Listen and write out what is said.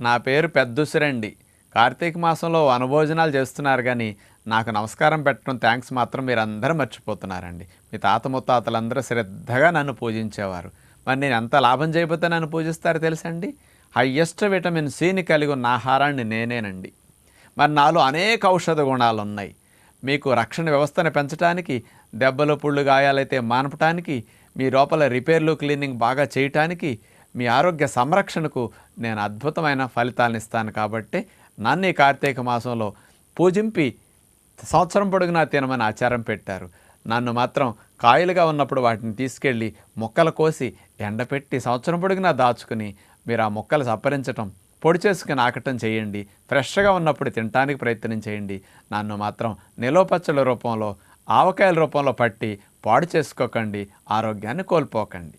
నా పేరు పెద్దుసిరండి. కార్తీక మాసంలో వనభోజనాలు చేస్తున్నారు గానీ, నాకు నమస్కారం పెట్టడం థాంక్స్ మాత్రం మీరందరూ మర్చిపోతున్నారండి. మీ తాత ముత్తాతలందరూ శ్రద్ధగా నన్ను పూజించేవారు. మరి నేను ఎంత లాభం చేయకపోతే నన్ను పూజిస్తారో తెలుసండి? హయ్యెస్ట్ విటమిన్ సిని కలిగి ఉన్న ఆహారాన్ని నేనేనండి. మరి నాలో అనేక ఔషధ గుణాలున్నాయి. మీకు రక్షణ వ్యవస్థను పెంచడానికి, దెబ్బలు పుళ్ళు గాయాలైతే మాన్పటానికి, మీ లోపల రిపేర్లు క్లీనింగ్ బాగా చేయటానికి, మీ ఆరోగ్య సంరక్షణకు నేను అద్భుతమైన ఫలితాలను ఇస్తాను. కాబట్టి నన్ను ఈ కార్తీక మాసంలో పూజింపి సంవత్సరం పొడుగునా తినమని ఆచారం పెట్టారు. నన్ను మాత్రం కాయలుగా ఉన్నప్పుడు వాటిని తీసుకెళ్ళి మొక్కలు కోసి ఎండపెట్టి సంవత్సరం పొడుగునా దాచుకుని మీరు ఆ మొక్కలు సప్పరించటం, పొడి చేసుకుని ఆకటం చేయండి. ఫ్రెష్గా ఉన్నప్పుడు తినటానికి ప్రయత్నం చేయండి. నన్ను మాత్రం నిలవ పచ్చళ్ళ రూపంలో, ఆవకాయల రూపంలో పట్టి పాడు చేసుకోకండి. ఆరోగ్యాన్ని కోల్పోకండి.